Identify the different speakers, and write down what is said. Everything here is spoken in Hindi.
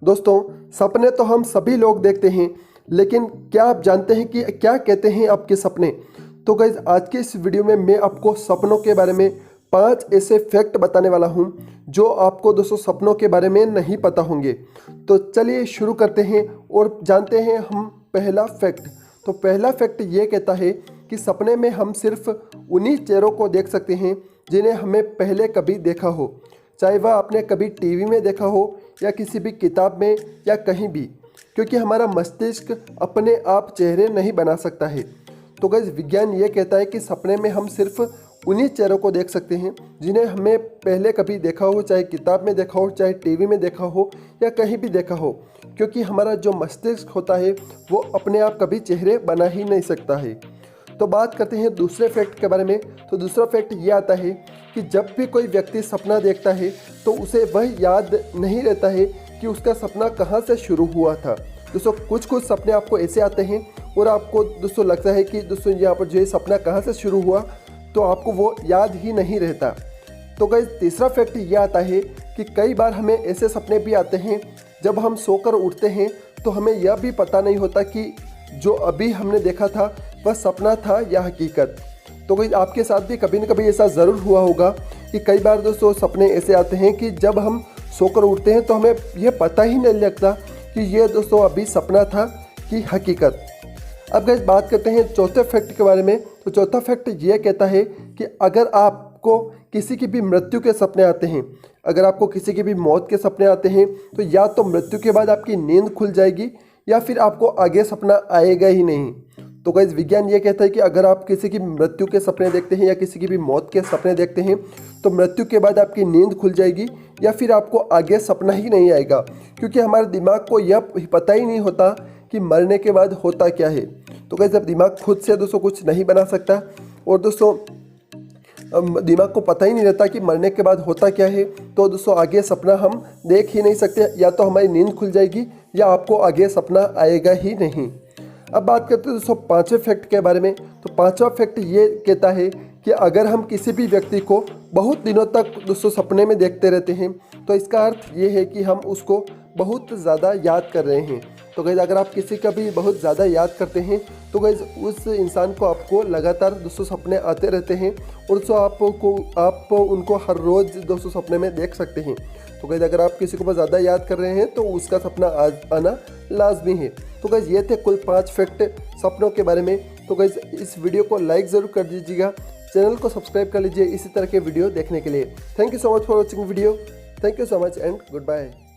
Speaker 1: दोस्तों, सपने तो हम सभी लोग देखते हैं, लेकिन क्या आप जानते हैं कि क्या कहते हैं आपके सपने? तो गाइज आज के इस वीडियो में मैं आपको सपनों के बारे में 5 ऐसे फैक्ट बताने वाला हूं जो आपको दोस्तों सपनों के बारे में नहीं पता होंगे। तो चलिए शुरू करते हैं और जानते हैं हम पहला फैक्ट। तो पहला फैक्ट ये कहता है कि सपने में हम सिर्फ उन्हीं चेहरों को देख सकते हैं जिन्हें हमें पहले कभी देखा हो, चाहे वह आपने कभी टीवी में देखा हो या किसी भी किताब में या कहीं भी, क्योंकि हमारा मस्तिष्क अपने आप चेहरे नहीं बना सकता है। तो गाइस विज्ञान ये कहता है कि सपने में हम सिर्फ उन्हीं चेहरों को देख सकते हैं जिन्हें हमें पहले कभी देखा हो, चाहे किताब में देखा हो, चाहे टीवी में देखा हो या कहीं भी देखा हो, क्योंकि हमारा जो मस्तिष्क होता है वो अपने आप कभी चेहरे बना ही नहीं सकता है। तो बात करते हैं दूसरे फैक्ट के बारे में। तो दूसरा फैक्ट ये आता है कि जब भी कोई व्यक्ति सपना देखता है तो उसे वह याद नहीं रहता है कि उसका सपना कहाँ से शुरू हुआ था। दोस्तों, कुछ सपने आपको ऐसे आते हैं और आपको दोस्तों लगता है कि दोस्तों यहाँ पर जो सपना कहाँ से शुरू हुआ, तो आपको वो याद ही नहीं रहता। तो गाइस तीसरा फैक्ट ये आता है कि कई बार हमें ऐसे सपने भी आते हैं जब हम सोकर उठते हैं तो हमें यह भी पता नहीं होता कि जो अभी हमने देखा था वह सपना था या हकीकत। तो गाइस आपके साथ भी कभी न कभी ऐसा ज़रूर हुआ होगा कि कई बार दोस्तों सपने ऐसे आते हैं कि जब हम सोकर उठते हैं तो हमें यह पता ही नहीं लगता कि यह दोस्तों अभी सपना था कि हकीकत। अब गाइस बात करते हैं चौथे फैक्ट के बारे में। तो चौथा फैक्ट यह कहता है कि अगर आपको किसी की भी मृत्यु के सपने आते हैं, अगर आपको किसी की भी मौत के सपने आते हैं, तो या तो मृत्यु के बाद आपकी नींद खुल जाएगी या फिर आपको आगे सपना आएगा ही नहीं। तो गाइस विज्ञान ये कहता है कि अगर आप किसी की मृत्यु के सपने देखते हैं या किसी की भी मौत के सपने देखते हैं तो मृत्यु के बाद आपकी नींद खुल जाएगी या फिर आपको आगे सपना ही नहीं आएगा, क्योंकि हमारे दिमाग को यह पता ही नहीं होता कि मरने के बाद होता क्या है। तो गाइस जब दिमाग खुद से दोस्तों कुछ नहीं बना सकता और दोस्तों दिमाग को पता ही नहीं रहता कि मरने के बाद होता क्या है, तो दोस्तों आगे सपना हम देख ही नहीं सकते, या तो हमारी नींद खुल जाएगी या आपको आगे सपना आएगा ही नहीं। अब बात करते हैं दोस्तों पांचवें फैक्ट के बारे में। तो पांचवा फैक्ट ये कहता है कि अगर हम किसी भी व्यक्ति को बहुत दिनों तक दोस्तों सपने में देखते रहते हैं तो इसका अर्थ ये है कि हम उसको बहुत ज़्यादा याद कर रहे हैं। तो गाइस अगर आप किसी का भी बहुत ज़्यादा याद करते हैं तो गाइस उस इंसान को आपको लगातार दोस्तों सपने आते रहते हैं और दोस्तों आप उनको हर रोज़ दोस्तों सपने में देख सकते हैं। तो गाइस अगर आप किसी को बहुत ज़्यादा याद कर रहे हैं तो उसका सपना आना लाजमी है। तो गाइस ये थे कुल 5 फैक्ट सपनों के बारे में। तो गाइस इस वीडियो को लाइक ज़रूर कर दीजिएगा, चैनल को सब्सक्राइब कर लीजिए इसी तरह के वीडियो देखने के लिए। Thank you so much for watching video. Thank you so much and good bye.